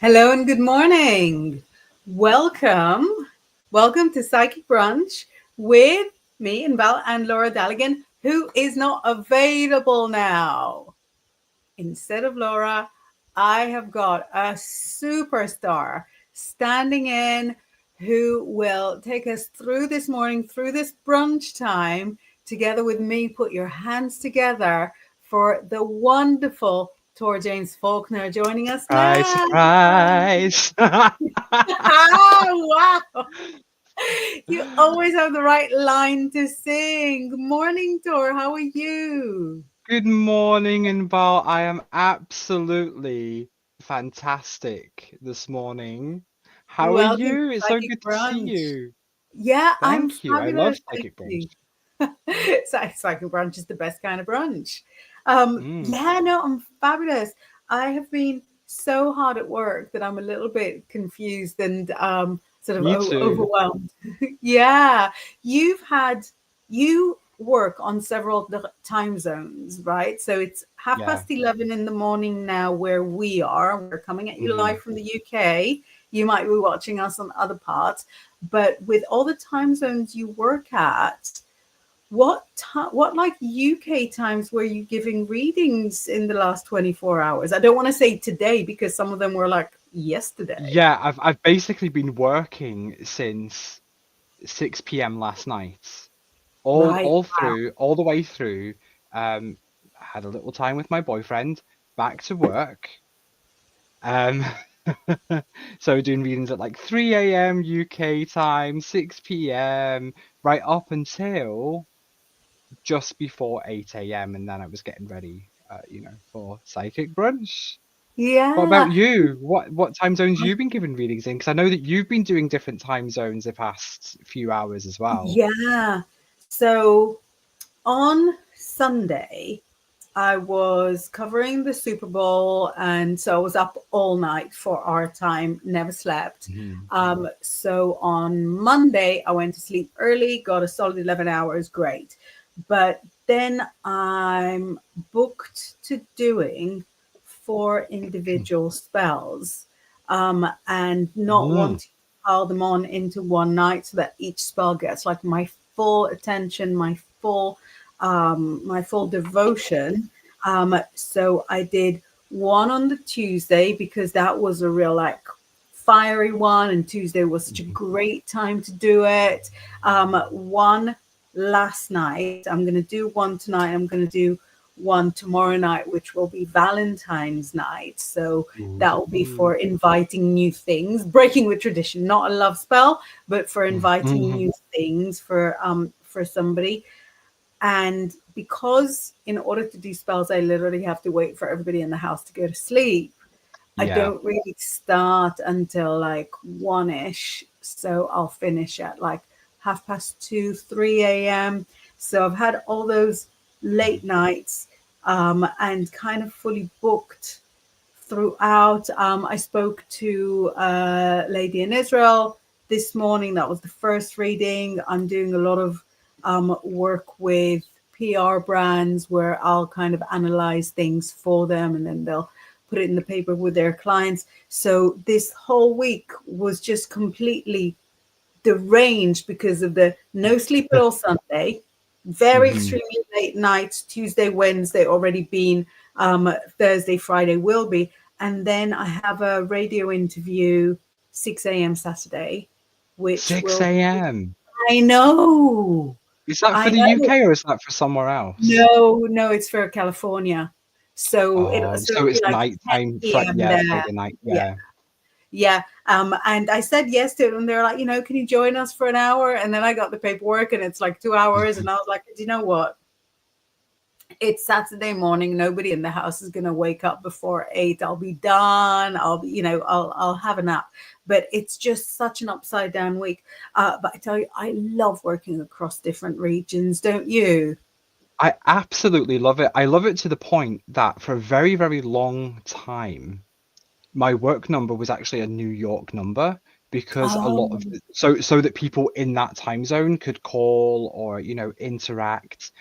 Hello and good morning. Welcome. Welcome to Psychic Brunch with me, Inbaal, and Laura Daligan, who is not available now. Instead of Laura, I have got a superstar standing in who will take us through this morning, through this brunch time, together with me. Put your hands together for the wonderful Tor James Faulkner joining us now. Surprise! Oh, wow. You always have the right line to sing. Good morning, Tor. How are you? Good morning, Inbaal. I am absolutely fantastic this morning. How are Welcome to you? It's so Psychic good to see Brunch. you. Yeah, I'm Thank you. I love fabulous. Thank Psychic Brunch. you. Psychic Brunch is the best kind of brunch. Mm, Yeah, no, I'm fabulous. I have been so hard at work that I'm a little bit confused and sort of me too. overwhelmed. Yeah, you work on several time zones, right? So it's half Yeah. past 11 in the morning now where we are. We're coming at you hmm live from the UK. You might be watching us on other parts, but with all the time zones you work at, what like UK times were you giving readings in the last 24 hours? I don't want to say today because some of them were like yesterday. Yeah, I've basically been working since 6 p.m. last night. Right. All the way through. Had a little time with my boyfriend, back to work. Um, so doing readings at like 3 a.m. UK time, 6 p.m., right up until just before 8 a.m. And then I was getting ready, for psychic brunch. What Yeah. about you? What time zones you been giving readings in? Because I know that you've been doing different time zones the past few hours as well. Yeah. So on Sunday, I was covering the Super Bowl, and so I was up all night for our time, never slept. Mhm. So on Monday, I went to sleep early, got a solid 11 hours, great. But then I'm booked to doing 4 individual spells and not Mm. wanting to pile them on into one night so that each spell gets like my full attention, my full devotion. So I did one on the Tuesday because that was a real like fiery one, and Tuesday was such a Mhm. great time to do it. One last night. I'm going to do one tonight. I'm going to do one tomorrow night, which will be Valentine's night. So that will be Ooh. for inviting new things, breaking with tradition, not a love spell, but for inviting Mhm. new things for somebody. And because in order to do spells, I literally have to wait for everybody in the house to go to sleep, I Yeah. don't really start until like one ish. So I'll finish at like half past 2, 3 a.m. So I've had all those late nights and kind of fully booked throughout. I spoke to a lady in Israel this morning. That was the first reading. I'm doing a lot of work with PR brands where I'll kind of analyze things for them and then they'll put it in the paper with their clients. So this whole week was just completely deranged because of the no sleep at all Sunday, very Mhm. extremely late nights, Tuesday, Wednesday already been, Thursday, Friday will be. And then I have a radio interview 6 a.m. Saturday, which 6 will, a.m. I know, Is that for I the know. UK or is that for somewhere else? No, it's for California. Oh, So so it'll be it's like 10 nighttime, p.m. yeah, there. Friday night, Yeah. yeah. Yeah. And I said yes to it. And they're like, can you join us for an hour? And then I got the paperwork and it's like 2 hours. And I was like, do you know what? It's Saturday morning. Nobody in the house is going to wake up before 8. I'll be done. I'll have a nap. But it's just such an upside down week. But I tell you, I love working across different regions. Don't you? I absolutely love it. I love it to the point that for a very, very long time, my work number was actually a New York number because a lot of Oh, so that people in that time zone could call or, interact.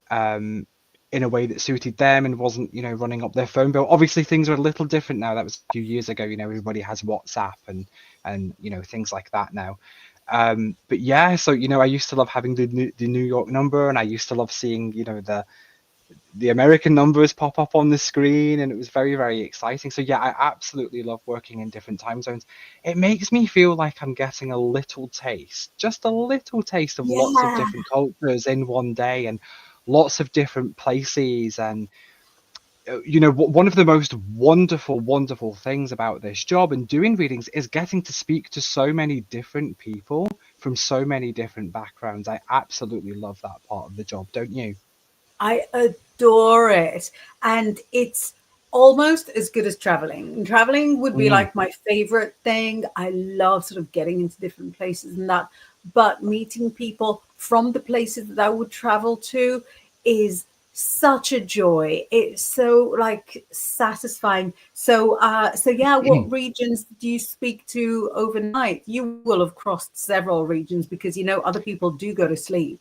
Um, in a way that suited them and wasn't, running up their phone bill. Obviously, things are a little different now. That was a few years ago. Everybody has WhatsApp and things like that now. But yeah, so I used to love having the New York number, and I used to love seeing the American numbers pop up on the screen, and it was very, very exciting. So yeah, I absolutely love working in different time zones. It makes me feel like I'm getting a little taste, just a little taste of lots of Yeah. different cultures in one day, and lots of different places. And one of the most wonderful, wonderful things about this job and doing readings is getting to speak to so many different people from so many different backgrounds. I absolutely love that part of the job, don't you? I adore it. And it's almost as good as traveling. Traveling would be Mm, like my favorite thing. I love sort of getting into different places and that. But meeting people from the places that I would travel to is such a joy. It's so like satisfying. So yeah, what regions do you speak to overnight? You will have crossed several regions because other people do go to sleep.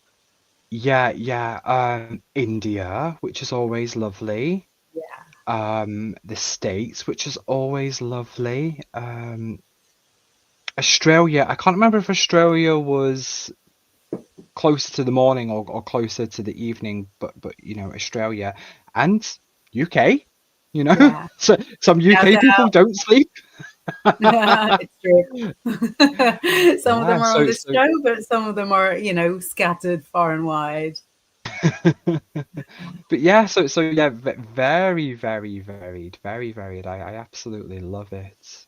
yeah. India, which is always lovely. Yeah. The States, which is always lovely. Australia, I can't remember if Australia was closer to the morning or closer to the evening, but Australia and UK, Yeah. so some Shout UK people don't sleep. It's true. Some of Yeah, them are on this show, but some of them are, scattered far and wide. but yeah, so yeah, very, very varied, very varied. I absolutely love it.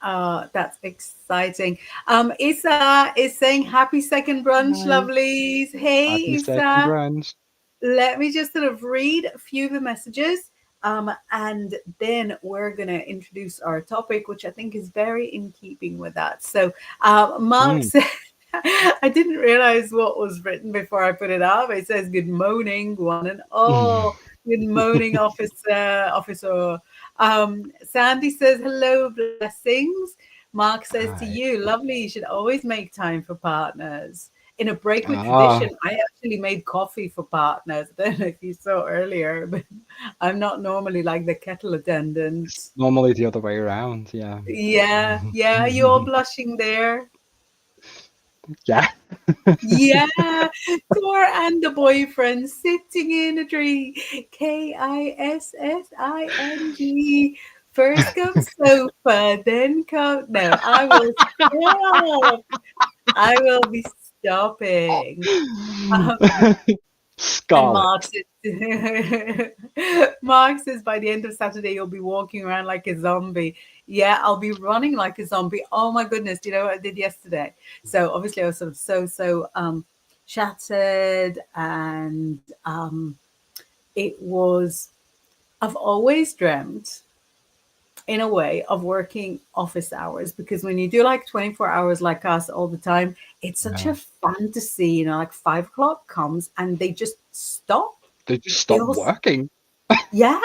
That's exciting. Issa is saying happy second brunch, Hi. lovelies. Hey, Happy second Issa. brunch. Let me just sort of read a few of the messages. And then we're going to introduce our topic, which I think is very in keeping with that. So, Mark Mm. said, I didn't realize what was written before I put it up. It says, "Good morning, one and all. Good morning, officer." Sandy says, "Hello, blessings." Mark says to Hi. you, "Lovely. You should always make time for partners." In a break with Ah, tradition, I actually made coffee for partners. I don't know if you saw earlier, but I'm not normally like the kettle it's attendant. normally the other way around. Yeah. Yeah, yeah. You all blushing there? Yeah. Yeah, Cor and the boyfriend sitting in a tree. Kissing. First comes sofa, then come. No, I will stop. I will be stopping. Um, and Mark Scarlet. says, Mark says by the end of Saturday you'll be walking around like a zombie. Yeah, I'll be running like a zombie. Oh my goodness, do you know what I did yesterday? So obviously I was sort of so shattered, and it was. I've always dreamt in a way of working office hours, because when you do like 24 hours like us all the time, it's such Yeah. a fantasy, like 5 o'clock comes and they just stop. They just They stop all working. Yeah.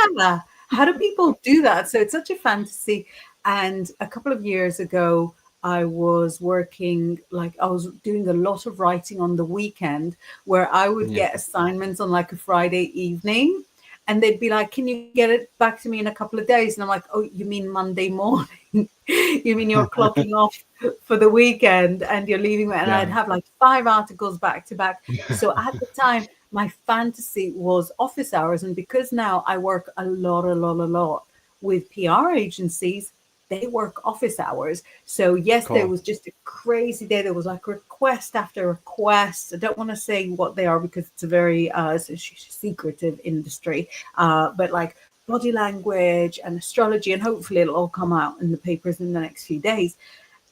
How do people do that? So it's such a fantasy. And a couple of years ago, I was working, like I was doing a lot of writing on the weekend, where I would Yeah. get assignments on like a Friday evening. And they'd be like, "Can you get it back to me in a couple of days?" And I'm like, "Oh, you mean Monday morning? You mean you're clocking off for the weekend and you're leaving?" And I'd Yeah. have like 5 articles back to back. So at the time, my fantasy was office hours. And because now I work a lot with PR agencies, they work office hours. So yes, there Cool. was just a crazy day. There was like request after request. I don't want to say what they are because it's a very secretive industry. But like body language and astrology, and hopefully it'll all come out in the papers in the next few days.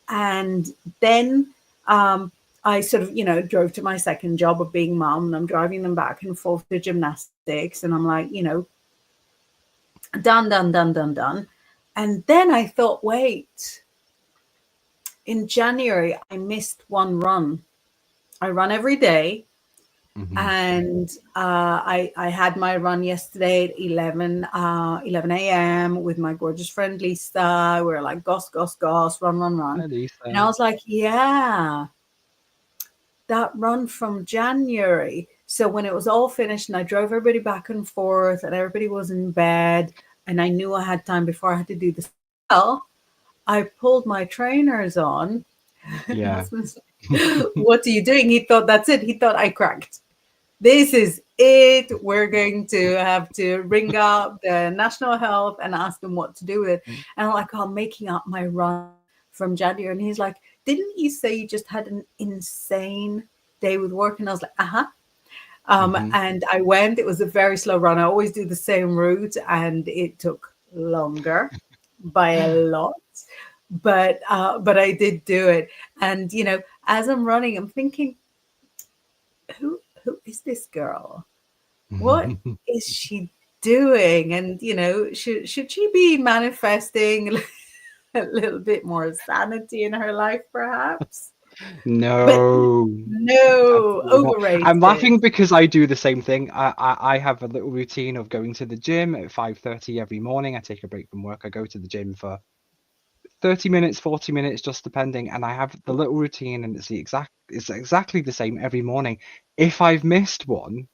And then I sort of, drove to my second job of being mom, and I'm driving them back and forth to gymnastics. And I'm like, done, done, done, done, done. And then I thought, wait, in January, I missed one run. I run every day. Hmm. And I had my run yesterday at 11 a.m. with my gorgeous friend Lisa. We were like, goss, goss, goss, run, run, Hi, run. And I Lisa. was like, yeah, that run from January. So when it was all finished and I drove everybody back and forth and everybody was in bed and I knew I had time before I had to do the spell, I pulled my trainers on. My Yeah. husband's like, what are you doing? He thought that's it. He thought I cracked. This is it. We're going to have to ring up the National Health and ask them what to do with it. And I'm like, oh, I'm making up my run from January. And he's like, didn't you say you just had an insane day with work? And I was like, uh-huh. And I went. It was a very slow run. I always do the same route, and it took longer by a lot. But I did do it. And as I'm running, I'm thinking, who is this girl? What is she doing? And should she be manifesting a little bit more sanity in her life, perhaps? But No, no, absolutely not. I'm overrated. laughing because I do the same thing. I have a little routine of going to the gym at 5:30 every morning. I take a break from work. I go to the gym for 30 minutes, 40 minutes, just depending. And I have the little routine, and it's exactly the same every morning. If I've missed one,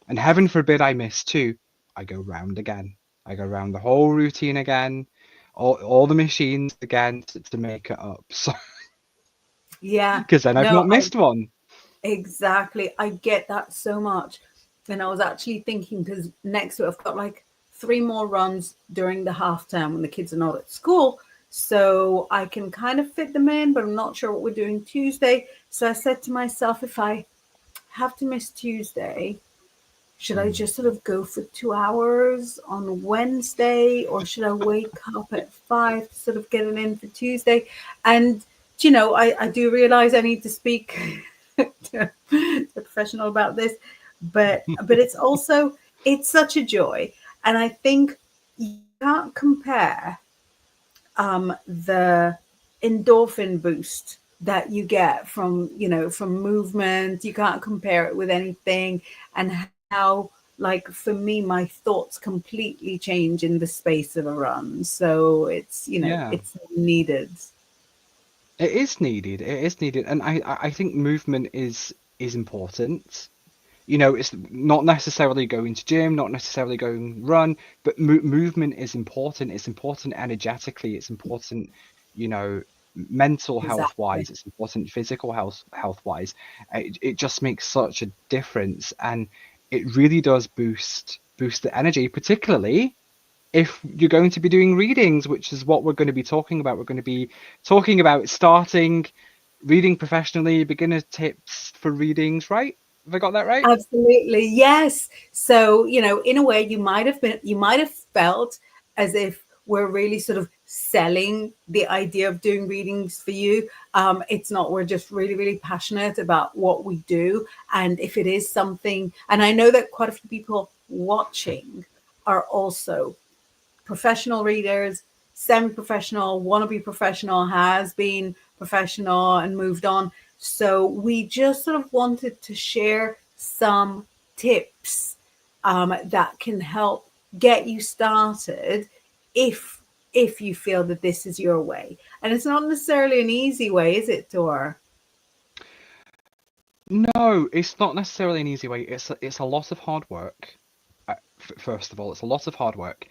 and heaven forbid I miss two, I go round again. I go round the whole routine again, all the machines again to make it up. So Yeah, because then I've no, not missed one. exactly. I get that so much. And I was actually thinking, because next week I've got like 3 more runs during the half term when the kids are not at school. So I can kind of fit them in, but I'm not sure what we're doing Tuesday. So I said to myself, if I have to miss Tuesday, should I just sort of go for 2 hours on Wednesday, or should I wake up at 5 to sort of get it in for Tuesday? And I do realize I need to speak to a professional about this, but it's such a joy, and I think you can't compare the endorphin boost that you get from movement. You can't compare it with anything, and how, like, for me, my thoughts completely change in the space of a run. So Yeah, it's needed. it is needed. It is needed, and I think movement is important. It's not necessarily going to gym, not necessarily going run, but movement is important. It's important energetically. It's important, you know, mental health Exactly. wise. It's important physical health wise. It just makes such a difference, and it really does boost the energy, particularly if you're going to be doing readings, which is what we're going to be talking about. We're going to be talking about starting reading professionally, beginner tips for readings, right? Have I got that right? Absolutely. Yes. So, in a way, you might have felt as if we're really sort of selling the idea of doing readings for you. It's not. We're just really, really passionate about what we do. And if it is something, and I know that quite a few people watching are also professional readers, semi-professional, wannabe professional, has been professional and moved on. So we just sort of wanted to share some tips that can help get you started if you feel that this is your way. And it's not necessarily an easy way, is it, Dor? No, it's not necessarily an easy way. It's a lot of hard work. First of all, it's a lot of hard work.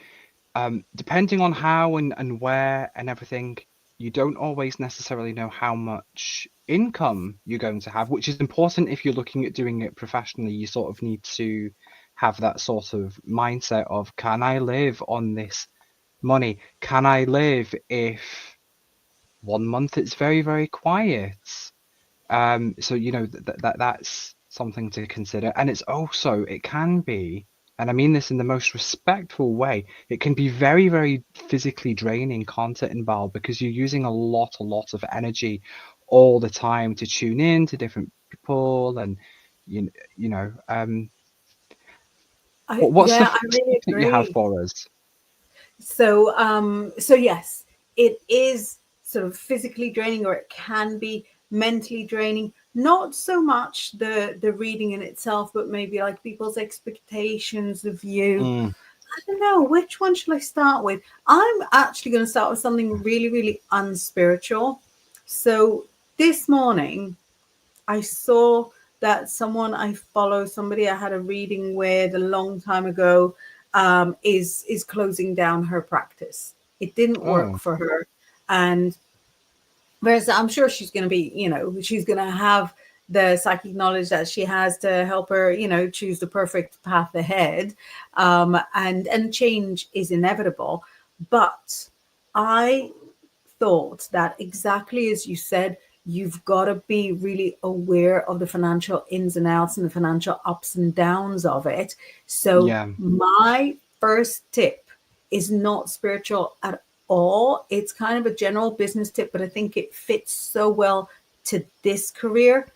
Depending on how and where and everything, you don't always necessarily know how much income you're going to have, which is important if you're looking at doing it professionally. You sort of need to have that sort of mindset of, can I live on this money? Can I live if 1 month it's very, very quiet? So that's something to consider, and it's also it can be, and I mean this in the most respectful way, it can be very, very physically draining content involved because you're using a lot of energy all the time to tune in to different people, and you know, what's the Yeah, I first really tip that you have agree. for us? So yes, it is sort of physically draining, or it can be mentally draining. Not so much the reading in itself, but maybe like people's expectations of you. Mm, I don't know, which one should I start with? I'm actually going to start with something really, really unspiritual. So this morning, I saw that someone I follow, somebody I had a reading with a long time ago, is closing down her practice. It didn't work Oh, for her, and whereas I'm sure she's going to be, she's going to have the psychic knowledge that she has to help her, choose the perfect path ahead. And change is inevitable. But I thought that exactly as you said, you've got to be really aware of the financial ins and outs and the financial ups and downs of it. So yeah, my first tip is not spiritual at all. It's kind of a general business tip, but I think it fits so well to this career.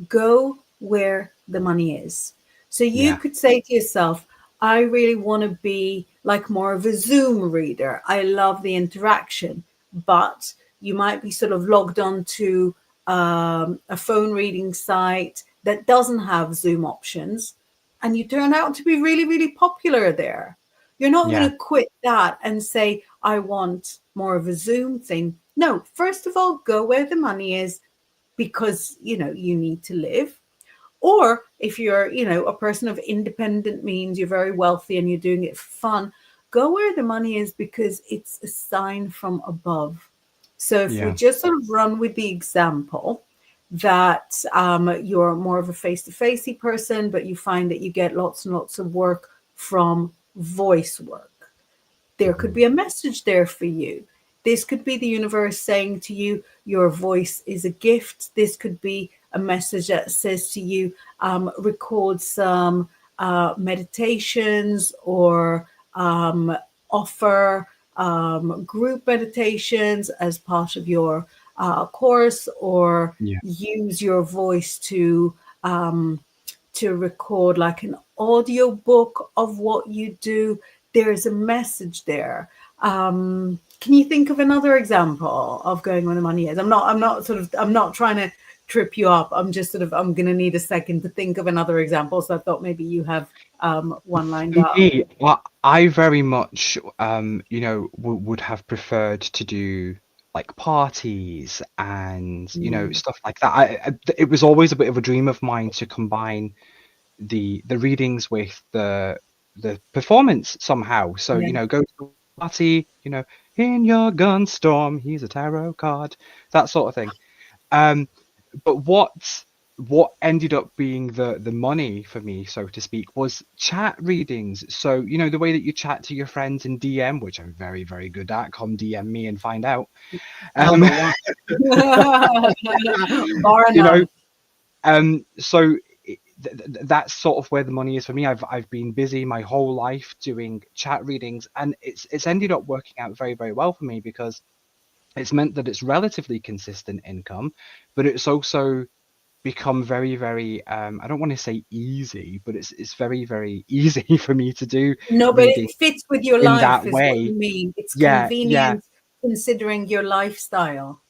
Go where the money is. So you yeah, could say to yourself, I really want to be like more of a Zoom reader. I love the interaction, but you might be sort of logged on to a phone reading site that doesn't have Zoom options, and you turn out to be really, really popular there. You're not going yeah, to quit that and say, I want more of a Zoom thing. No, first of all, go where the money is, because you need to live. Or if you're a person of independent means, you're very wealthy and you're doing it for fun, go where the money is because it's a sign from above. So if we yeah, just sort of run with the example that you're more of a face-to-facey person, but you find that you get lots and lots of work from voice work, there could mhm, be a message there for you. This could be the universe saying to you, your voice is a gift. This could be a message that says to you, record some meditations, or offer group meditations as part of your course, or yeah, use your voice to record like an audio book of what you do. There's a message there. Can you think of another example of going where the money is? I'm not trying to trip you up. I'm just sort of, I'm going to need a second to think of another example. So I thought maybe you have one lined For up. me, well, I very much, would have preferred to do like parties and, Mm, stuff like that. It was always a bit of a dream of mine to combine the readings with the performance somehow. So, yeah. go to a party, in your gun storm, he's a tarot card, that sort of thing. Um, but what ended up being the money for me, so to speak, was chat readings. So, the way that you chat to your friends in DM, which I'm very, very good at, come DM me and find out. Um, Number one. Bar you know, none. so that's sort of where the money is for me. I've been busy my whole life doing chat readings, and it's ended up working out very, very well for me because it's meant that it's relatively consistent income, but it's also become very, very I don't want to say easy, but it's very, very easy for me to do No, but reading it fits with your in life, that is what you way. mean. It's Yeah, yeah. convenient considering your lifestyle.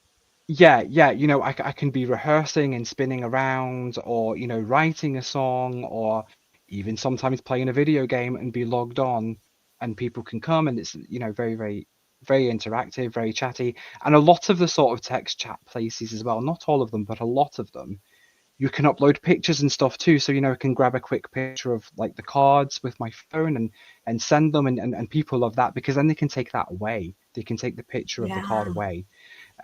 Yeah, yeah, I can be rehearsing and spinning around, or, writing a song, or even sometimes playing a video game and be logged on, and people can come, and it's, very, very, very interactive, very chatty. And a lot of the sort of text chat places as well, not all of them, but a lot of them, you can upload pictures and stuff too. So, I can grab a quick picture of like the cards with my phone and send them, and people love that because then they can take that away. They can take the picture of the card Yeah. away,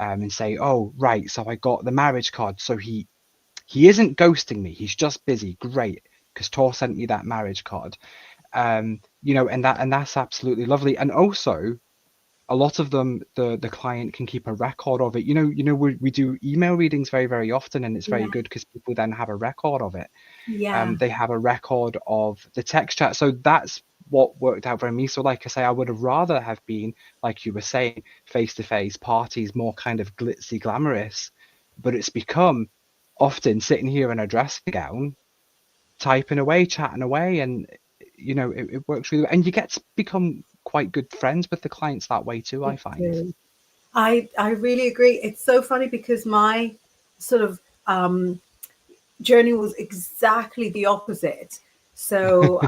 and say, "Oh, right, so I got the marriage card. So he isn't ghosting me. He's just busy. Great, because Tor sent me that marriage card." And that's absolutely lovely. And also, a lot of them, the client can keep a record of it. We do email readings very, very often, and it's very Yeah. good because people then have a record of it. Yeah. They have a record of the text chat. So that's what worked out for me. So, like I say, I would have rather have been, like you were saying, face to face parties, more kind of glitzy, glamorous. But it's become often sitting here in a dressing gown, typing away, chatting away, and it works really well. And you get to become quite good friends with the clients that way too, I You find. do. I really agree. It's so funny because my sort of journey was exactly the opposite. So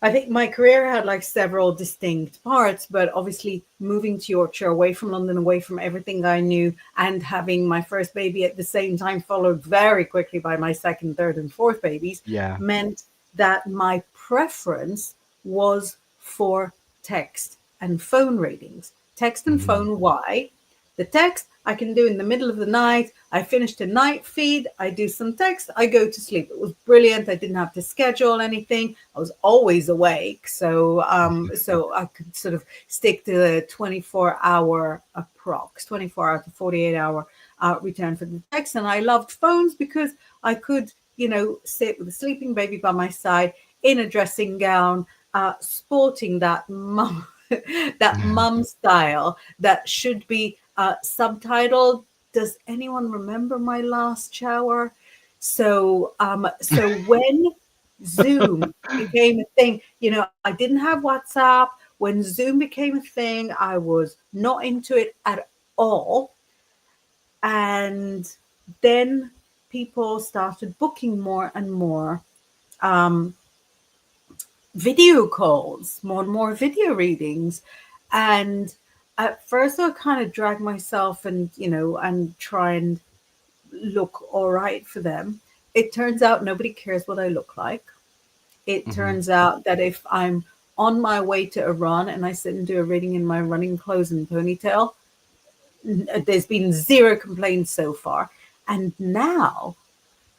I think my career had like several distinct parts, but obviously moving to Yorkshire, away from London, away from everything I knew, and having my first baby at the same time, followed very quickly by my second, third, and fourth babies, Yeah. meant that my preference was for text and phone readings. Text and Mhm. phone, why? The text I can do in the middle of the night. I finish the night feed, I do some text, I go to sleep. It was brilliant. I didn't have to schedule anything. I was always awake. So I could sort of stick to the 24-hour approx, 24 hour to 48-hour return for the text. And I loved phones because I could, sit with a sleeping baby by my side in a dressing gown, sporting that mum that mum style that should be subtitled. Does anyone remember my last shower? So when Zoom became a thing, I didn't have WhatsApp. When Zoom became a thing, I was not into it at all. And then people started booking more and more um, video calls, more and more video readings. And at first I kind of drag myself and try and look all right for them. It turns out nobody cares what I look like. It Mhm. turns out that if I'm on my way to a run and I sit and do a reading in my running clothes and ponytail, there's been zero complaints so far. And now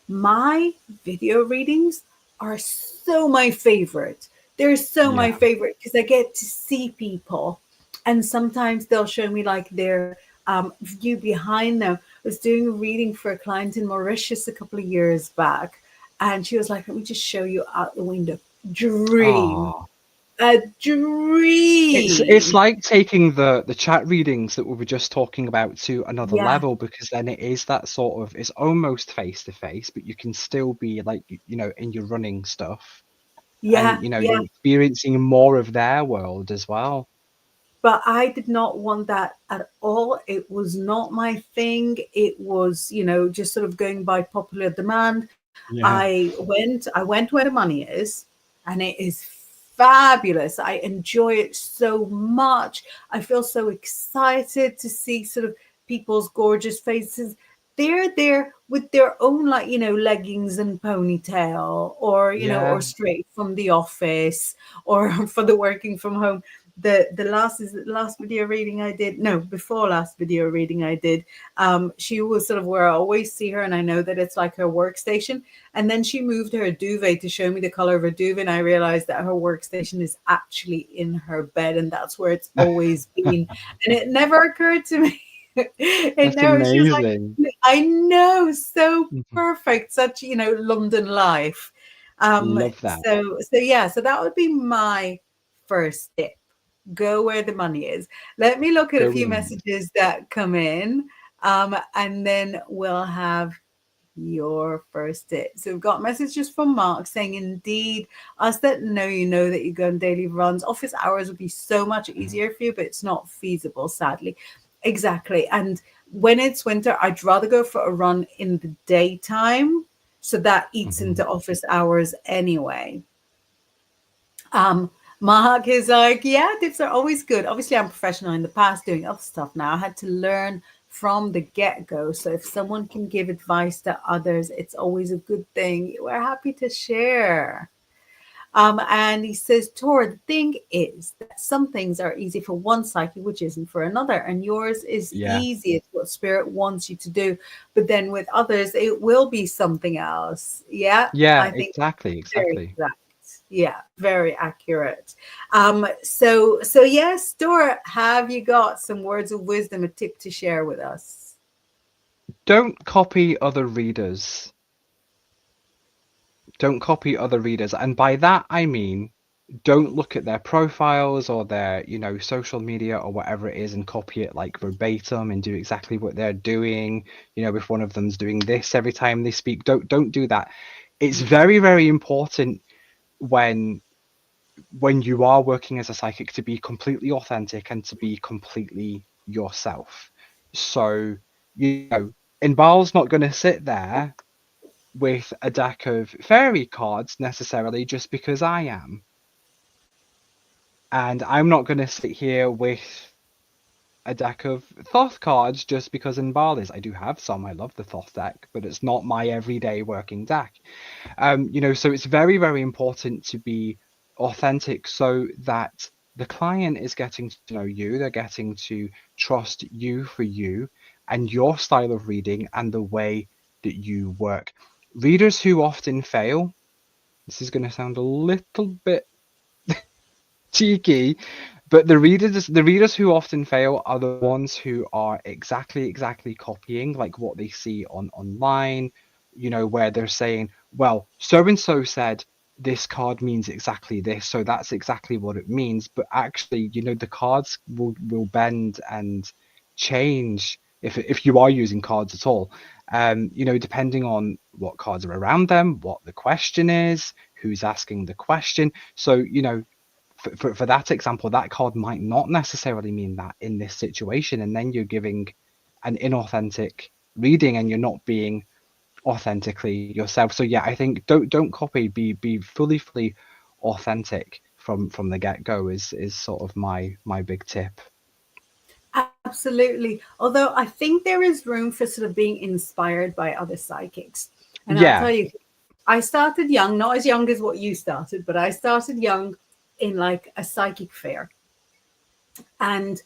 my video readings are so my favorite. They're so Yeah. my favorite because I get to see people. And sometimes they'll show me like their view behind them. I was doing a reading for a client in Mauritius a couple of years back. And she was like, let me just show you out the window. Dream. Oh. A It's dream. like taking the chat readings that we were just talking about to another Yeah. level, because then it is that sort of, it's almost face to face, but you can still be like, in your running stuff, and Yeah. Yeah. you're experiencing more of their world as well. But I did not want that at all. It was not my thing. It was, just sort of going by popular demand. Yeah. I went where the money is, and it is fabulous. I enjoy it so much. I feel so excited to see sort of people's gorgeous faces. They're there with their own, like, leggings and ponytail, or Yeah. straight from the office, or for the working from home. The last video reading I did, no, before last video reading I did, she was sort of where I always see her, and I know that it's like her workstation. And then she moved her duvet to show me the color of her duvet, and I realized that her workstation is actually in her bed, and that's where it's always been. And it never occurred to me. It That's never. She was like, amazing. I know, so Mhm. perfect, such London life. Love that. So that would be my first tip. Go where the money is. Let me look at a Go few in. messages that come in, and then we'll have your first tip. So we've got messages from Mark saying, indeed, us that know you know that you go on daily runs. Office hours would be so much Mhm. easier for you, but it's not feasible, sadly. Exactly. And when it's winter, I'd rather go for a run in the daytime. So that eats Mhm. into office hours anyway. Um, Mark is like, yeah, tips are always good. Obviously, I'm professional in the past doing other stuff now. I had to learn from the get go. So if someone can give advice to others, it's always a good thing. We're happy to share. And he says, Tor, the thing is that some things are easy for one psyche, which isn't for another. And yours is Yeah. easy. It's what spirit wants you to do. But then with others, it will be something else. Yeah, Yeah, I think exactly, very exactly. correct. Yeah, very accurate. So yes, Dora, have you got some words of wisdom, a tip to share with us? Don't copy other readers. Don't copy other readers. And by that, I mean, don't look at their profiles or their, social media or whatever it is and copy it like verbatim and do exactly what they're doing. If one of them's doing this every time they speak, don't do that. It's very, very important when you are working as a psychic to be completely authentic and to be completely yourself. So, Inbaal's not going to sit there with a deck of fairy cards necessarily just because I am. And I'm not going to sit here with a deck of Thoth cards just because Inbaal is. I do have some. I love the Thoth deck, but it's not my everyday working deck. So it's very, very important to be authentic so that the client is getting to know you, they're getting to trust you for you and your style of reading and the way that you work. Readers who often fail, this is going to sound a little bit cheeky, but the readers who often fail are the ones who are exactly copying like what they see online, where they're saying, well, so and so said this card means exactly this, so that's exactly what it means. But actually, the cards will bend and change if you are using cards at all. Depending on what cards are around them, what the question is, who's asking the question. So, for that example, that card might not necessarily mean that in this situation, and then you're giving an inauthentic reading and you're not being authentically yourself. So yeah, I think don't copy, be fully authentic from the get-go is sort of my big tip. Absolutely. Although I think there is room for sort of being inspired by other psychics. And I'll Yeah. tell you, I started young, not as young as what you started, but I started young in like a psychic fair. And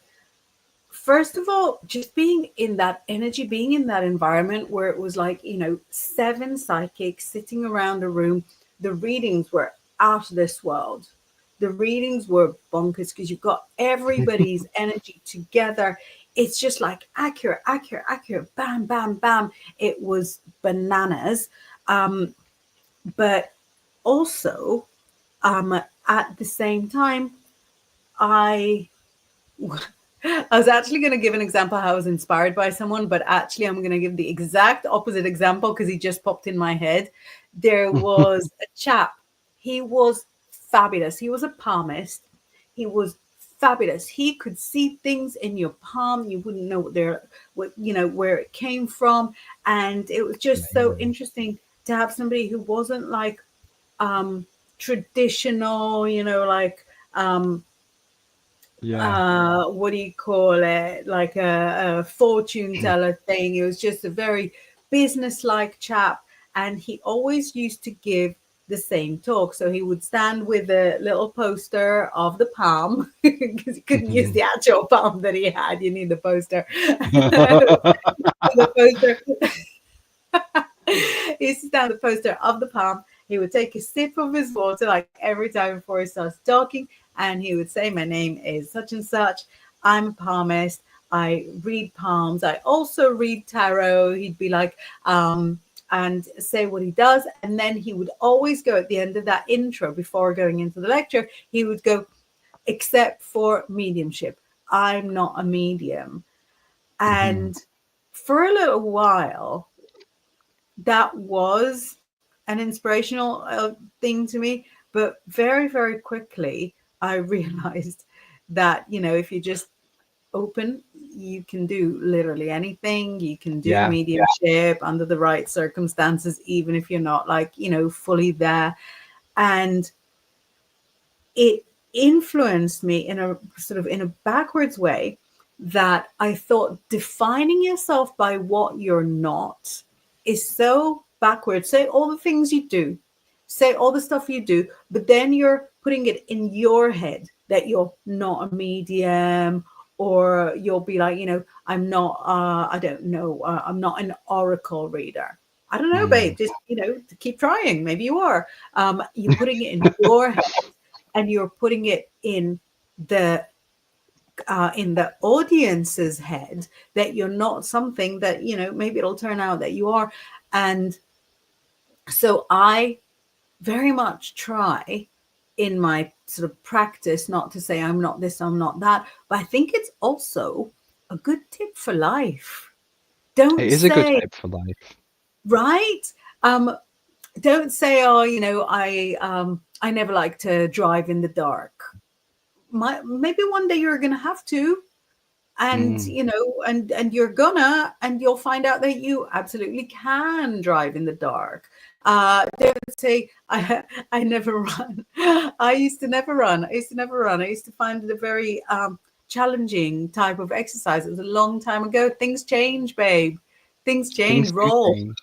first of all, just being in that energy, being in that environment where it was like, 7 psychics sitting around a room, the readings were out of this world. The readings were bonkers because you've got everybody's energy together. It's just like accurate, bam, bam, bam. It was bananas. But also, at the same time, I I was actually going to give an example how I was inspired by someone, but actually I'm going to give the exact opposite example because he just popped in my head. There was a chap. He was fabulous. He was a palmist. He was fabulous. He could see things in your palm. You wouldn't know where it came from. And it was just so Amazing. interesting to have somebody who wasn't like traditional, Yeah. what do you call it, like a fortune teller thing. It was just a very business-like chap, and he always used to give the same talk. So he would stand with a little poster of the palm because he couldn't use the actual palm that he had. You need the poster. The poster. He used to stand the poster of the palm. He would take a sip of his water like every time before he starts talking, and he would say, "My name is such and such. I'm a palmist. I read palms. I also read tarot." He'd be like, and say what he does. And then he would always go at the end of that intro before going into the lecture, he would go, "Except for mediumship. I'm not a medium." And for a little while, that was an inspirational thing to me. But very, very quickly, I realized that, if you just open, you can do literally anything. You can do Yeah. mediumship under the right circumstances, even if you're not like, fully there. And it influenced me in a sort of in a backwards way, that I thought defining yourself by what you're not is so backwards. Say all the things you do, say all the stuff you do, but then you're putting it in your head that you're not a medium, or you'll be like, I'm not, I don't know, I'm not an oracle reader. I don't know, babe, just, keep trying. Maybe you are. You're putting it in your head, and you're putting it the in the audience's head that you're not something that, maybe it'll turn out that you are. And so I very much try in my sort of practice not to say I'm not this, I'm not that, but I think it's also a good tip for life. It Don't is a good say, tip for life. right, um don't say, oh, I never like to drive in the dark. Maybe one day you're gonna have to, and Mm. and you're gonna, and you'll find out that you absolutely can drive in the dark. Don't say I never run. I used to never run. I used to find it a very challenging type of exercise. It was a long time ago. Things change, babe. Things change. Things do Roll. change.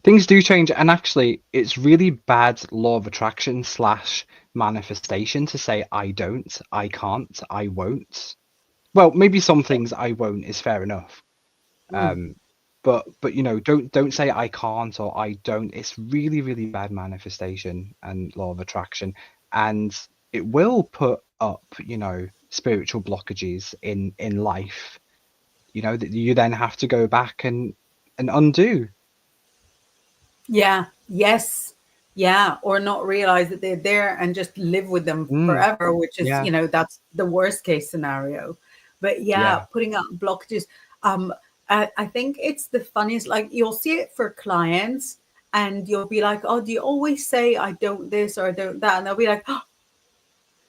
Things do change, and actually, it's really bad law of attraction slash manifestation to say I don't, I can't, I won't. Well, maybe some things I won't is fair enough. Mm. But you know, don't say I can't or I don't. It's really, really bad manifestation and law of attraction, and it will put up, you know, spiritual blockages in life, you know, that you then have to go back and undo. Yeah. Yes. Yeah. Or not realize that they're there and just live with them Mm, forever, which is, yeah, that's the worst case scenario. But yeah, yeah. putting up blockages. Um, I think it's the funniest. Like you'll see it for clients, and you'll be like, "Oh, do you always say I don't this or I don't that?" And they'll be like, "Oh."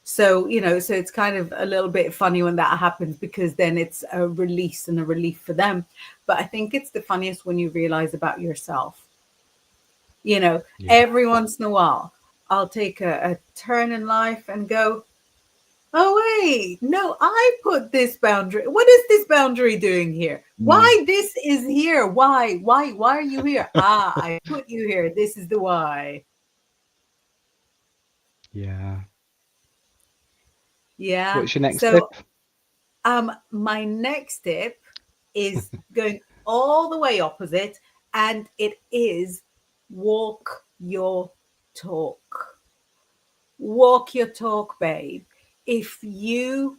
So so it's kind of a little bit funny when that happens because then it's a release and a relief for them. But I think it's the funniest when you realize about yourself. Yeah. Every once in a while, I'll take a turn in life and go, oh, wait, no, I put this boundary. What is this boundary doing here? Mm, Why this is here? Why are you here? Ah, I put you here. This is the why. yeah. Yeah. What's your next tip? So, my next tip is going all the way opposite, and it is walk your talk. Walk your talk, babe. If you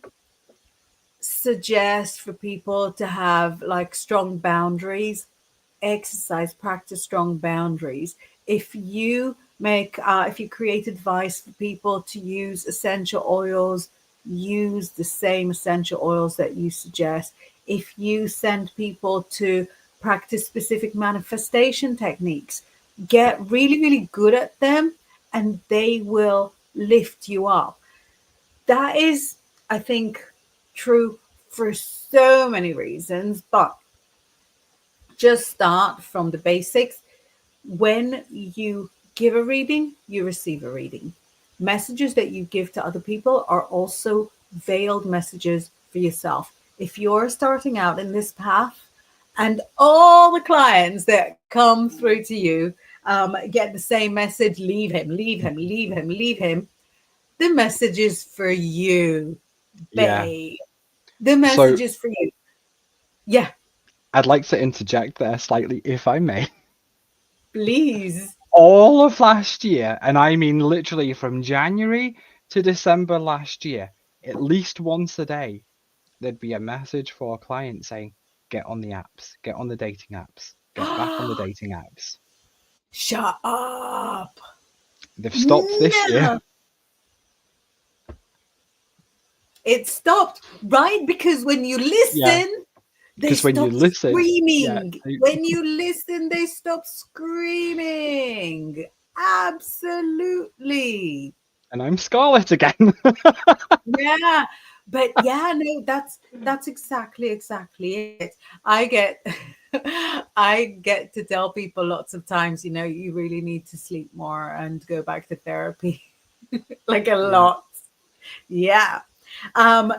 suggest for people to have like strong boundaries, exercise, practice strong boundaries. If you create advice for people to use essential oils, use the same essential oils that you suggest. If you send people to practice specific manifestation techniques, get really, really good at them and they will lift you up. That is, I think, true for so many reasons, but just start from the basics. When you give a reading, you receive a reading. Messages that you give to other people are also veiled messages for yourself. If you're starting out in this path and all the clients that come through to you get the same message, leave him, leave him, leave him, leave him, the message is for you, Yeah. babe. The So message is for you. Yeah, I'd like to interject there slightly, if I may. please. All of last year, and I mean literally from January to December last year, at least once a day, there'd be a message for a client saying, get on the apps, get on the dating apps, get back on the dating apps. Shut up. They've stopped this year. No, it stopped, right? Because when you Yeah, listen, they because when you stop listen, yeah, screaming. When you listen, they stop screaming. Absolutely. and I'm Scarlet again. Yeah. But yeah, no, that's exactly it. I get I get to tell people lots of times, you really need to sleep more and go back to therapy. Like a Yeah, lot. Yeah. Um,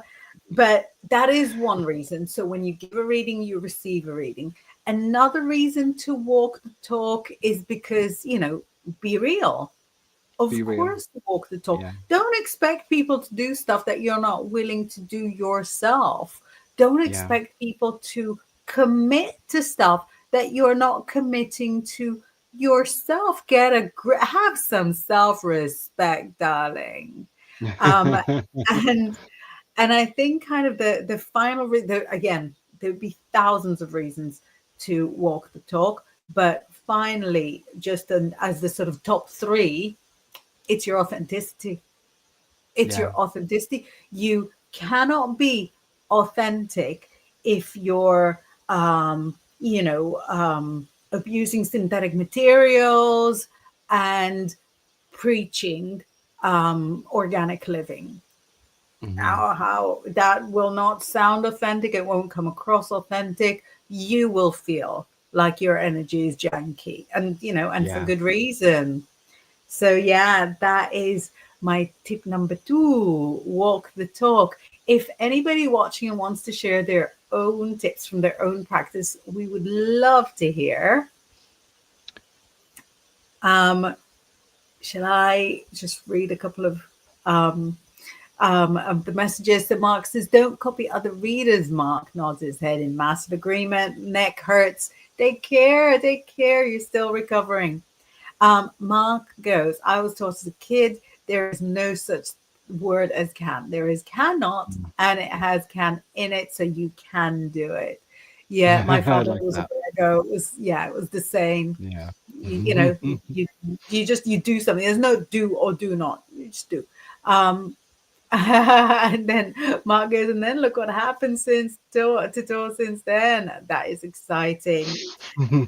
but that is one reason. So when you give a reading, you receive a reading. Another reason to walk the talk is because, be real. Of be real. course, to walk the talk. Yeah, Don't expect people to do stuff that you're not willing to do yourself. Don't yeah. expect people to commit to stuff that you're not committing to yourself. Have some self-respect, darling. Um, and and I think kind of the final again, there'd be thousands of reasons to walk the talk, but finally, just as the sort of top three, it's your authenticity. It's Yeah. your authenticity. You cannot be authentic if you're, abusing synthetic materials and preaching organic living. Hmm. Now, how that will not sound authentic, it won't come across authentic. You will feel. like your energy is janky, and and for Yeah. good reason. So yeah, that is my tip number two: walk the talk. If anybody watching and wants to share their own tips from their own practice, we would love to hear. um shall I just read a couple of the messages? That Mark says, "Don't copy other readers." Mark nods his head in massive agreement. Neck hurts. They care. They care. You're still recovering. Mark goes, "I was taught as a kid there is no such word as can. There is cannot, and it has can in it, so you can do it." Yeah, my I father like was a that. Virgo. It was the same. Yeah. You know, you do something. There's no do or do not. You just do. Um, and then Mark goes, "And then look what happened to tour since then." That is exciting.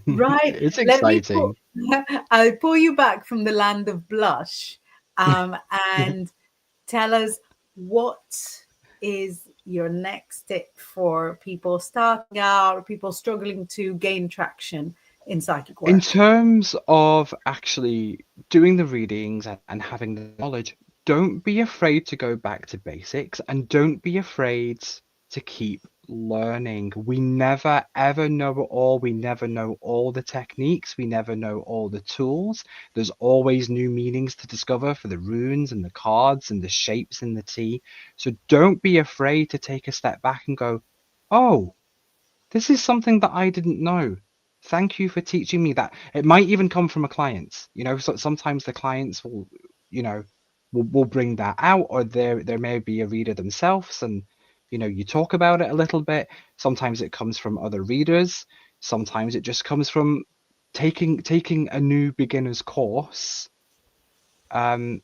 Right. It's Let me pull, exciting. I'll pull you back from the land of blush, and tell us what is your next tip for people starting out or people struggling to gain traction in psychic In work. terms of actually doing the readings and having the knowledge, don't be afraid to go back to basics and don't be afraid to keep learning. We never ever know it all. We never know all the techniques. We never know all the tools. There's always new meanings to discover for the runes and the cards and the shapes in the tea. So don't be afraid to take a step back and go, oh, this is something that I didn't know. Thank you for teaching me that. It might even come from a client. So sometimes the clients will, you know, will bring that out, or there may be a reader themselves, and you talk about it a little bit. Sometimes it comes from other readers. Sometimes it just comes from taking a new beginner's course. And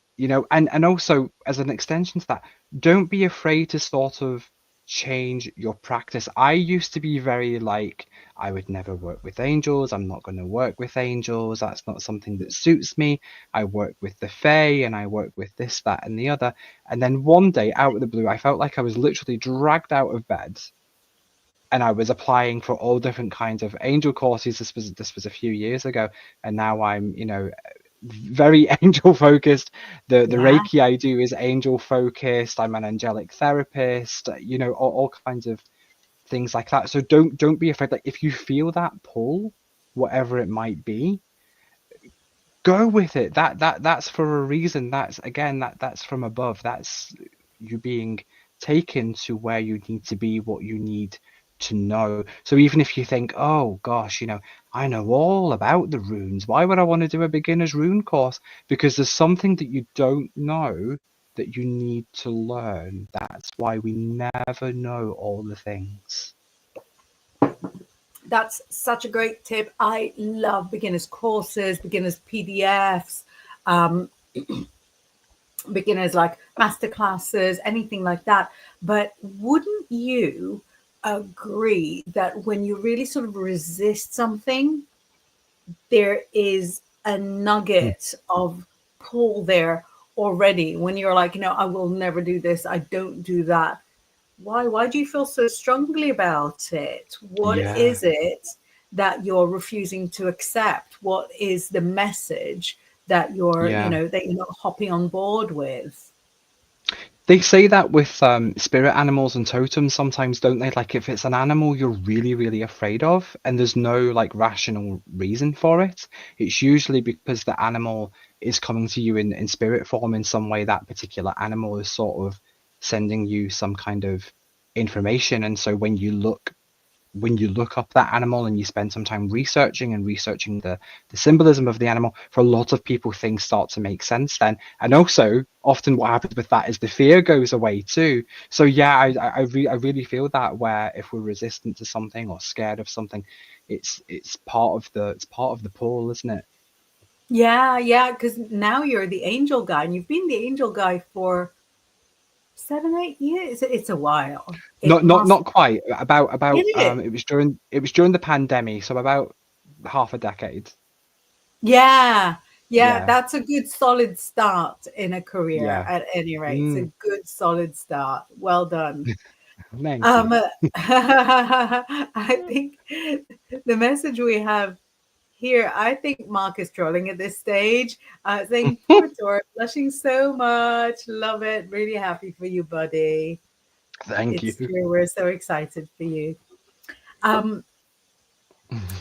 also as an extension to that, don't be afraid to sort of change your practice. I used to be very like, I would never work with angels. I'm not going to work with angels. That's not something that suits me. I work with the Fae and I work with this, that, and the other. And then one day, out of the blue, I felt like I was literally dragged out of bed and I was applying for all different kinds of angel courses. This was a few years ago, and now I'm very angel focused. The Yeah. Reiki I do is angel focused. I'm an angelic therapist. All kinds of things like that. So don't be afraid. Like if you feel that pull, whatever it might be, go with it. That's for a reason. That's again that's from above. That's you being taken to where you need to be, what you need to know. So even if you think, oh gosh, I know all about the runes, why would I want to do a beginner's rune course? Because there's something that you don't know that you need to learn. That's why we never know all the things. That's such a great tip. I love beginners courses, beginners PDFs, um, beginners like master classes, anything like that. But wouldn't you agree that when you really sort of resist something, there is a Mm. nugget of pull there already? When you're like, I will never do this, I don't do that. Why do you feel so strongly about it? What Yeah. is it that you're refusing to accept? What is the message that Yeah. you're not hopping on board with? They say that with spirit animals and totems sometimes, don't they? Like if it's an animal you're really, really afraid of and there's no like rational reason for it, it's usually because the animal is coming to you in spirit form in some way. That particular animal is sort of sending you some kind of information. And so when you look up that animal and you spend some time researching the symbolism of the animal, for a lot of people things start to make sense then. And also often what happens with that is the fear goes away too. So yeah, I really feel that, where if we're resistant to something or scared of something, it's part of the pull, isn't it? Yeah, yeah, because now you're the angel guy, and you've been the angel guy for 7, 8 years. It's a while. It Not must. not quite. About It is. it was during the pandemic, so about half a decade. Yeah, yeah, Yeah. that's a good solid start in a career Yeah. at any rate. It's a Mm. good solid start. Well done. Thank you. I think the message we have here, I think Mark is trolling at this stage, saying, poor Tor, blushing so much. Love it. Really happy for you, buddy. Thank It's you. true. We're so excited for you. Um,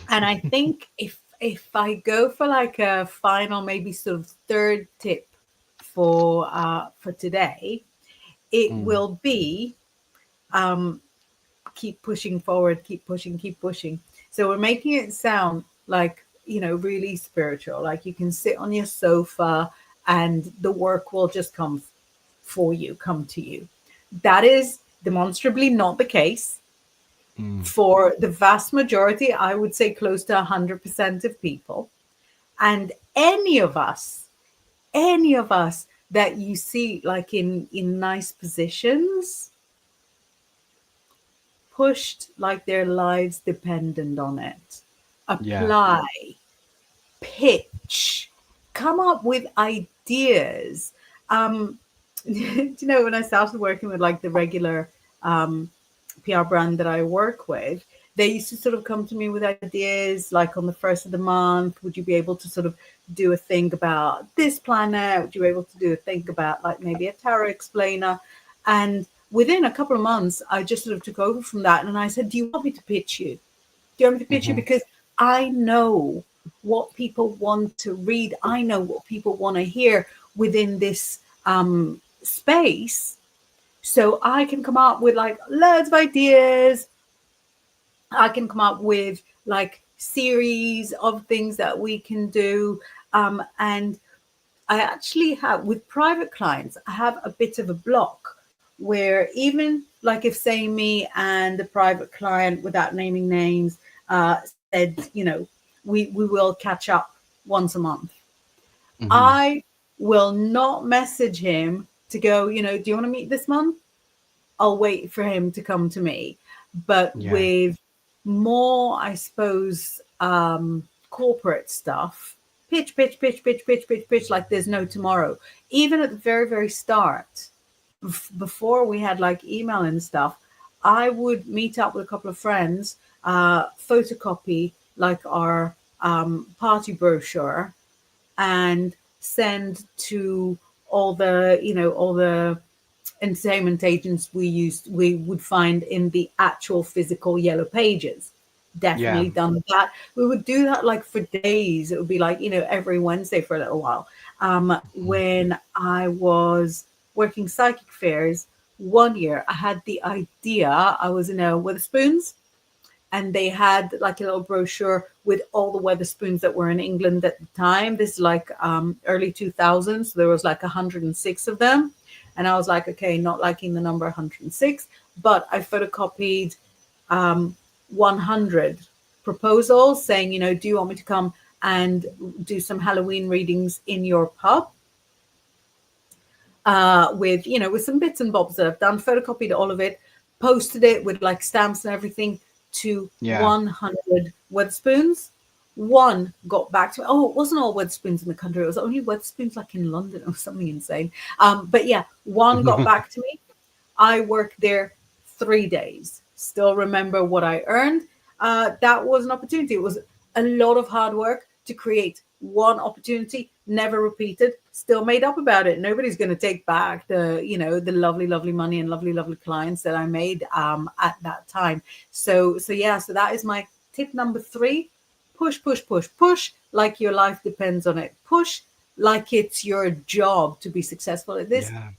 and I think if I go for like a final, maybe sort of third tip for today, it Mm, will be um, keep pushing forward, keep pushing, keep pushing. So we're making it sound like, really spiritual, like you can sit on your sofa and the work will just come for you, come to you. That is demonstrably not the case mm, for the vast majority. I would say close to 100% of people. And any of us that you see like in nice positions, pushed like their lives dependent on it. yeah. Apply, pitch, come up with ideas. Do you know, when I started working with like the regular PR brand that I work with, they used to sort of come to me with ideas like on the first of the month, would you be able to sort of do a thing about this planet? Would you be able to do a thing about like maybe a tarot explainer? And within a couple of months, I just sort of took over from that. And I said, do you want me to pitch you? Do you want me to pitch you? Hmm. Because I know what people want to read. I know what people want to hear within this space. So I can come up with like loads of ideas. I can come up with like series of things that we can do. And I actually have, with private clients, I have a bit of a block where even like if say me and the private client, without naming names, said, we will catch up once a month. Hmm. I will not message him to go, do you want to meet this month? I'll wait for him to come to me. But Yeah. with more, I suppose, corporate stuff, pitch, pitch, pitch, pitch, pitch, pitch, pitch, like there's no tomorrow. Even at the very, very start, before we had like email and stuff, I would meet up with a couple of friends, photocopy like our party brochure, and send to all the entertainment agents we would find in the actual physical yellow pages. Yeah. Definitely done that. We would do that like for days. It would be like, every Wednesday for a little while. Mhm. When I was working psychic fairs, one year I had the idea. I was in a Weatherspoons, and they had like a little brochure with all the Weatherspoons that were in England at the time. This is like early 2000s. So there was like 106 of them. And I was like, okay, not liking the number 106, but I photocopied 100 proposals saying, do you want me to come and do some Halloween readings in your pub? With some bits and bobs that I've done, photocopied all of it, posted it with like stamps and everything to Yeah. 100 Weatherspoons. One got back to me. Oh, it wasn't all Weatherspoons in the country. It was only Weatherspoons like in London or something insane. But yeah, one got back to me. I worked there 3 days. Still remember what I earned. That was an opportunity. It was a lot of hard work to create one opportunity, never repeated, still made up about it. Nobody's going to take back the lovely, lovely money and lovely, lovely clients that I made at that time. So yeah, so that is my tip number 3. Push, push, push, push like your life depends on it. Push like it's your job to be successful at this, Yeah.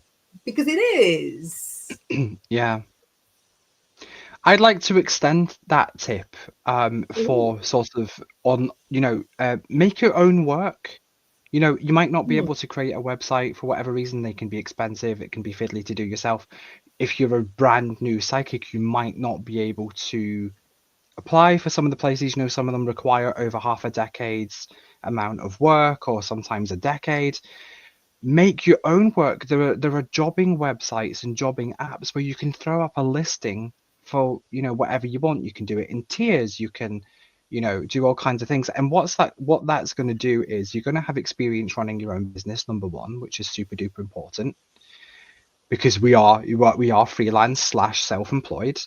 because it is. Yeah. I'd like to extend that tip Ooh. for sort of make your own work. You might not be Mm. able to create a website for whatever reason. They can be expensive. It can be fiddly to do yourself. If you're a brand new psychic, you might not be able to apply for some of the places. Some of them require over half a decade's amount of work, or sometimes a decade. Make your own work. There are jobbing websites and jobbing apps where you can throw up a listing for whatever you want. You can do it in tiers. You can do all kinds of things. And what that's going to do is you're going to have experience running your own business, number one, which is super duper important. because we are freelance / self-employed.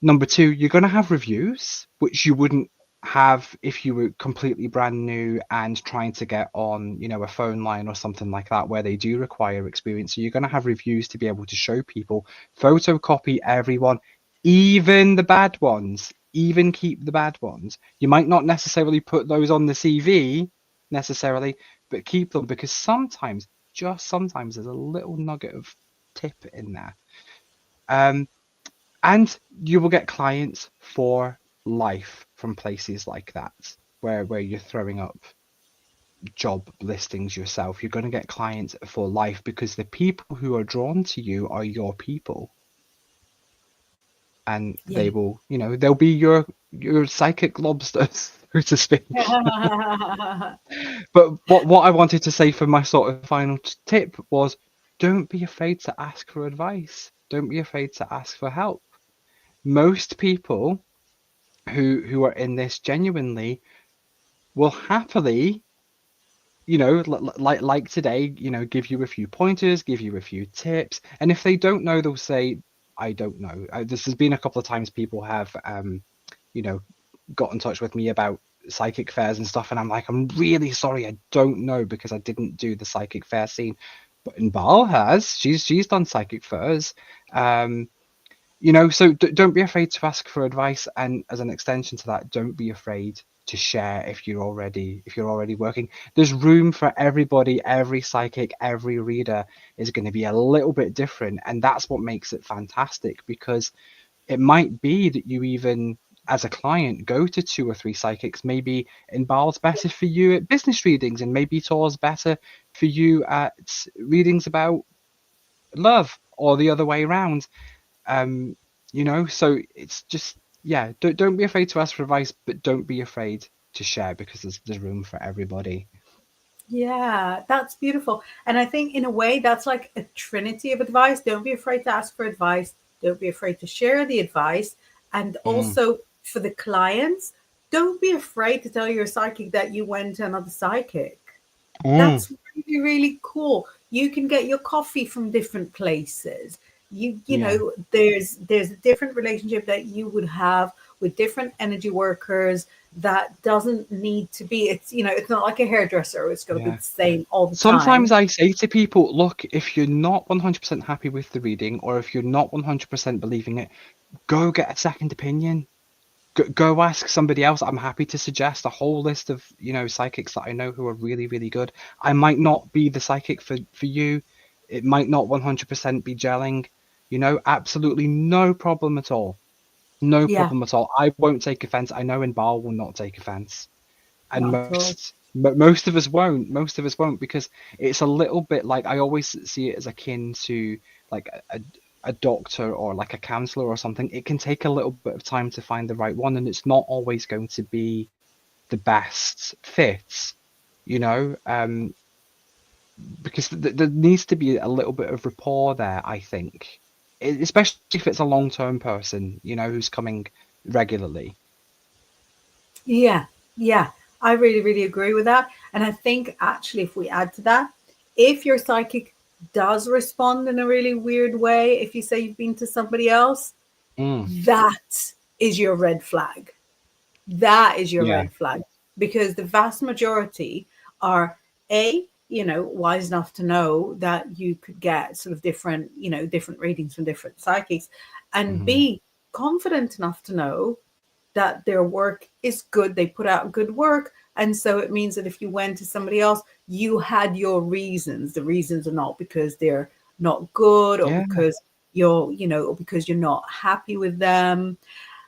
Number two, you're going to have reviews, which you wouldn't have if you were completely brand new and trying to get on, a phone line or something like that, where they do require experience. So you're going to have reviews to be able to show people, photocopy everyone, even the bad ones, even keep the bad ones. You might not necessarily put those on the CV necessarily, but keep them, because sometimes, just sometimes, there's a little nugget of tip in there. And you will get clients for life from places like that, where you're throwing up job listings yourself. You're going to get clients for life, because the people who are drawn to you are your people, and Yeah. they will, they'll be your psychic lobsters, so to speak. But what I wanted to say for my sort of final tip was, don't be afraid to ask for advice. Don't be afraid to ask for help. Most people who are in this genuinely will happily, like today, give you a few pointers, give you a few tips, and if they don't know, they'll say, I don't know. This has been a couple of times people have got in touch with me about psychic fairs and stuff, and I'm like, I'm really sorry, I don't know, because I didn't do the psychic fair scene. But Inbaal has. She's done psychic fairs. So don't be afraid to ask for advice, and as an extension to that, don't be afraid to share if you're already working. There's room for everybody. Every psychic, every reader is going to be a little bit different, and that's what makes it fantastic, because it might be that you even, as a client, go to 2 or 3 psychics. Maybe Inbaal's better for you at business readings, and maybe Tor's better for you at readings about love, or the other way around. So it's just, yeah, don't be afraid to ask for advice, but don't be afraid to share, because there's room for everybody. Yeah, that's beautiful. And I think in a way that's like a trinity of advice. Don't be afraid to ask for advice. Don't be afraid to share the advice. And Mm, also for the clients, don't be afraid to tell your psychic that you went to another psychic. mm, That's really, really cool. You can get your coffee from different places. yeah, There's a different relationship that you would have with different energy workers that doesn't need to be, it's not like a hairdresser, it's got to be yeah. the same all the Sometimes time. I say to people, look, if you're not 100% happy with the reading, or if you're not 100% believing it, go get a second opinion. Go ask somebody else. I'm happy to suggest a whole list of, psychics that I know who are really, really good. I might not be the psychic for you. It might not 100% be gelling. Absolutely no problem at all. No Yeah, problem at all. I won't take offense. I know Inbal will not take offense, and not at all. most of us won't. Most of us won't, because it's a little bit like, I always see it as akin to like a doctor or like a counselor or something. It can take a little bit of time to find the right one, and it's not always going to be the best fit, you know, um, because there needs to be a little bit of rapport there, I think. Especially if it's a long-term person, who's coming regularly. Yeah, yeah, I really, really agree with that. And I think actually, if we add to that, if your psychic does respond in a really weird way, if you say you've been to somebody else, Mm, that is your red flag. That is your yeah, red flag, because the vast majority are wise enough to know that you could get sort of different readings from different psychics, and hmm, B, confident enough to know that their work is good. They put out good work. And so it means that if you went to somebody else, you had your reasons. The reasons are not because they're not good, or yeah. because or because you're not happy with them.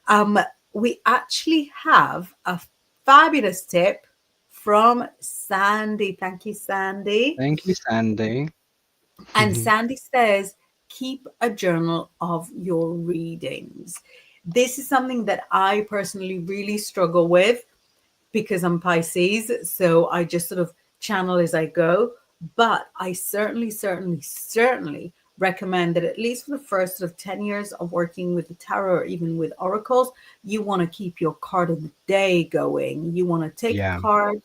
Um, we actually have a fabulous tip from Sandy. Thank you, Sandy. Thank you, Sandy. And Sandy says, keep a journal of your readings. This is something that I personally really struggle with because I'm Pisces. So I just sort of channel as I go. But I certainly, certainly, certainly recommend that at least for the first sort of 10 years of working with the tarot, or even with oracles, you want to keep your card of the day going. You want to take a Yeah. card,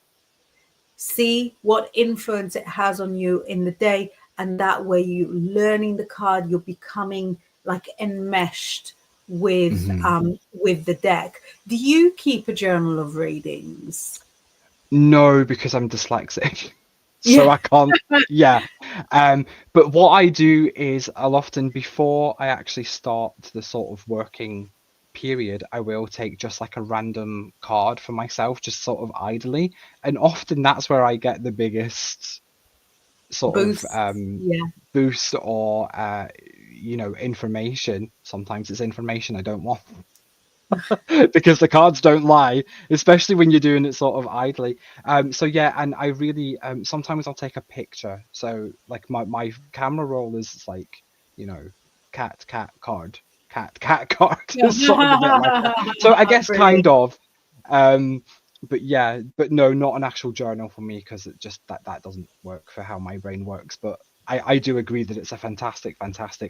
see what influence it has on you in the day, and that way you learning the card, you're becoming like enmeshed with the deck. Do you keep a journal of readings? No, because I'm dyslexic, so Yeah. I can't. Yeah, but what I do is I'll often, before I actually start the sort of working period, I will take just like a random card for myself, just sort of idly, and often that's where I get the biggest sort of Boost. Yeah. boost or information. Sometimes it's information I don't want. Because the cards don't lie, especially when you're doing it sort of idly. So yeah, and I really sometimes I'll take a picture. So like my camera roll is like, cat card, cat card. It's sort of a bit like that. So I guess kind Brilliant. of. Um, but yeah, but no, not an actual journal for me, because it just that doesn't work for how my brain works. But I do agree that it's a fantastic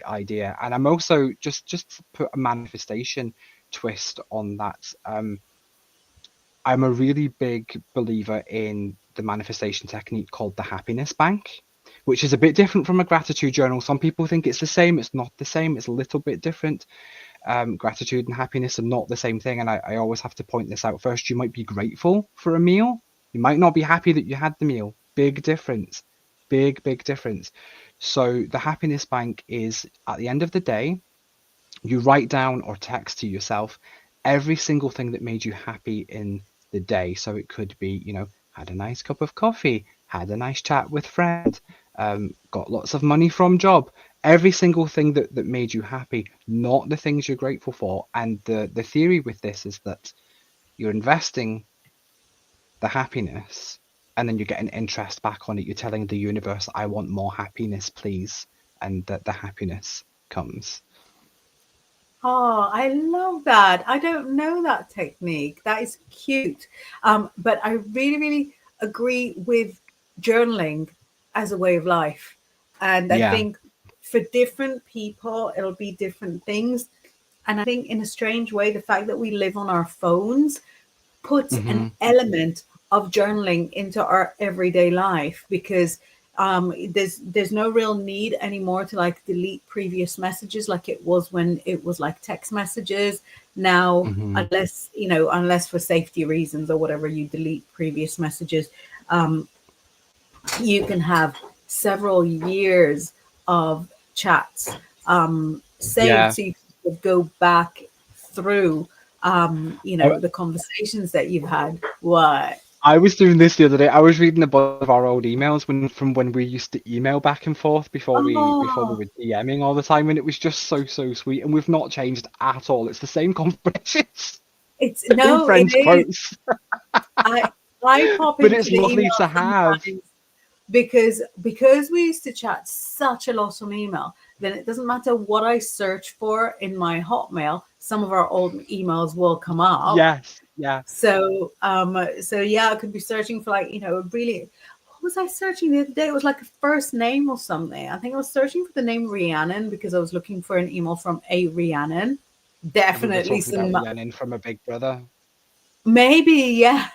idea, and I'm also just to put a manifestation twist on that. I'm a really big believer in the manifestation technique called the happiness bank, which is a bit different from a gratitude journal. Some people think it's the same. It's not the same. It's a little bit different. Gratitude and happiness are not the same thing. And I always have to point this out first. You might be grateful for a meal. You might not be happy that you had the meal. Big difference. Big difference. So the happiness bank is, at the end of the day, you write down or text to yourself every single thing that made you happy in the day. So it could be, had a nice cup of coffee, had a nice chat with friend, got lots of money from job. Every single thing that made you happy, not the things you're grateful for. And the theory with this is that you're investing the happiness, and then you're getting interest back on it. You're telling the universe, I want more happiness, please. And that the happiness comes. Oh, I love that. I don't know that technique. That is cute. But I really, really agree with journaling as a way of life. And I Yeah. think for different people, it'll be different things. And I think in a strange way, the fact that we live on our phones puts an Hmm. element of journaling into our everyday life, because there's no real need anymore to like delete previous messages like it was when it was like text messages. Now, Hmm. unless for safety reasons or whatever, you delete previous messages, um, you can have several years of chats saved, Yeah. so you can go back through I, the conversations that you've had. What? I was doing this the other day. I was reading a bunch of our old emails from when we used to email back and forth before we Oh, were DMing all the time, and it was just so sweet. And we've not changed at all. It's the same conversations, it's same no, it French is. quotes, I pop but into it's the lovely email to have. sometimes because we used to chat such a lot on email. Then it doesn't matter what I search for in my Hotmail, some of our old emails will come up. Yes, yeah. So yeah, I could be searching for like, really, what was I searching the other day? It was like a first name or something. I think I was searching for the name Rhiannon because I was looking for an email from a Rhiannon. We were Definitely talking about some, Rhiannon from a Big Brother. maybe, yeah.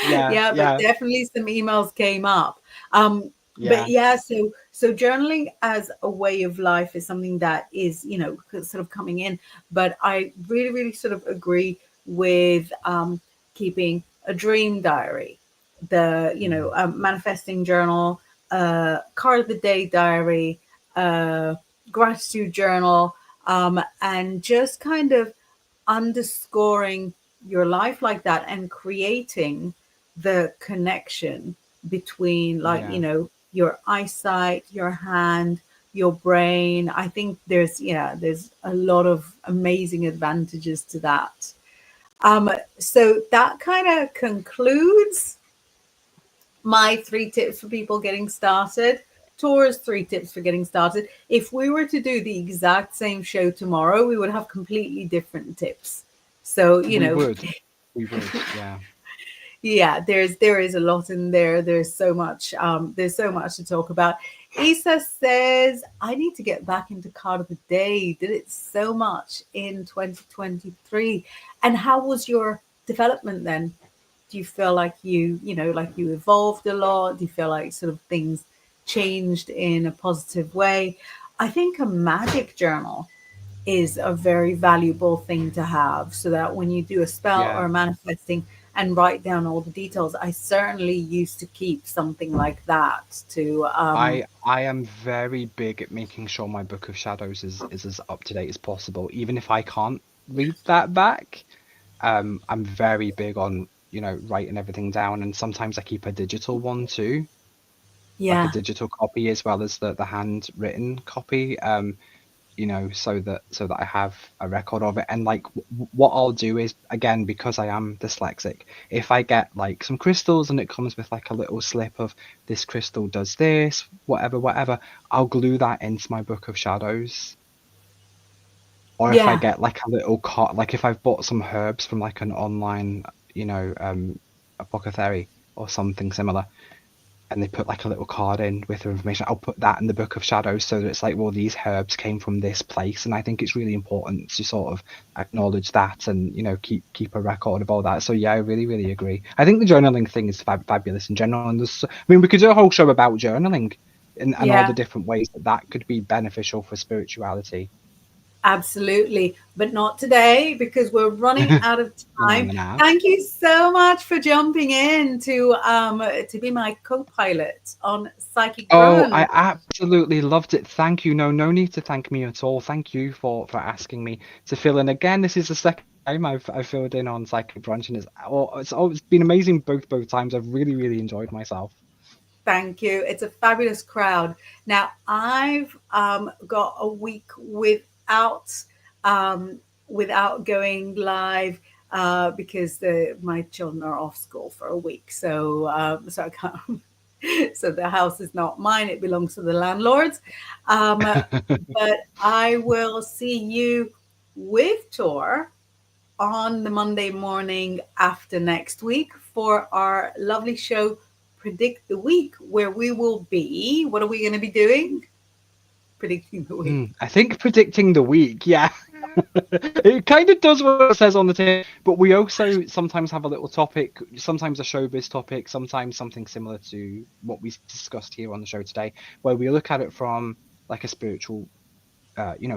Yeah, Yeah, but yeah, definitely some emails came up. But yeah. yeah, so journaling as a way of life is something that is, sort of coming in. But I really, really sort of agree with keeping a dream diary, the Mm. manifesting journal, card of the day diary, uh, gratitude journal, and just kind of underscoring your life like that and creating the connection between, like, Yeah. your eyesight, your hand, your brain. I think there's a lot of amazing advantages to that. So that kind of concludes my 3 tips for people getting started. Tour's 3 tips for getting started. If we were to do the exact same show tomorrow, we would have completely different tips. So, We would. We would. Yeah. yeah, there is a lot in there. There's so much to talk about. Isa says, I need to get back into card of the day. Did it so much in 2023. And how was your development then? Do you feel like you evolved a lot? Do you feel like sort of things changed in a positive way. I think a magic journal is a very valuable thing to have, so that when you do a spell Yeah. or manifesting and write down all the details. I certainly used to keep something like that to I am very big at making sure my Book of Shadows is as up to date as possible, even if I can't read that back. I'm very big on, writing everything down, and sometimes I keep a digital one too, like a yeah. digital copy as well as the handwritten copy. So that I have a record of it. And like what I'll do is, again, because I am dyslexic, if I get like some crystals and it comes with like a little slip of this crystal does this, whatever, I'll glue that into my Book of Shadows. Or if I Yeah. get like a little card, like if I've bought some herbs from like an online, apothecary or something similar, and they put like a little card in with their information, I'll put that in the Book of Shadows so that it's like, well, these herbs came from this place, and I think it's really important to sort of acknowledge that and keep a record of all that. So yeah, I really really agree. I think the journaling thing is fabulous in general, and we could do a whole show about journaling and all the Yeah. different ways that could be beneficial for spirituality. Absolutely, but not today because we're running out of Long time. enough. Thank you so much for jumping in to be my co-pilot on Psychic Oh, Brunch. I absolutely loved it. Thank you. No need to thank me at all. Thank you for asking me to fill in again. This is the second time I've filled in on Psychic Brunch, and it's been amazing both times. I've really really enjoyed myself. Thank you. It's a fabulous crowd. Now I've got a week um, without going live because my children are off school for a week, so I can't. So the house is not mine; it belongs to the landlords. But I will see you with Tor on the Monday morning after next week for our lovely show, Predict the Week, where we will be. What are we going to be doing? Predicting the week. I think predicting the week, yeah. It kind of does what it says on the tin, but we also sometimes have a little topic, sometimes a showbiz topic, sometimes something similar to what we discussed here on the show today, where we look at it from like a spiritual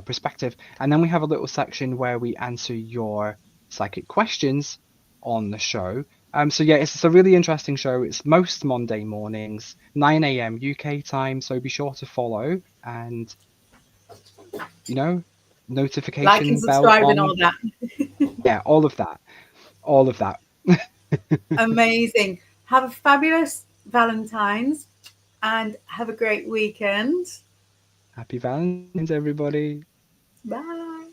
perspective. And then we have a little section where we answer your psychic questions on the show. So yeah, it's a really interesting show. It's most Monday mornings, 9 a.m. UK time. So be sure to follow and, you know, Like and notification bell subscribe and on. all that. Yeah, all of that. All of that. Amazing. Have a fabulous Valentine's and have a great weekend. Happy Valentine's, everybody. Bye.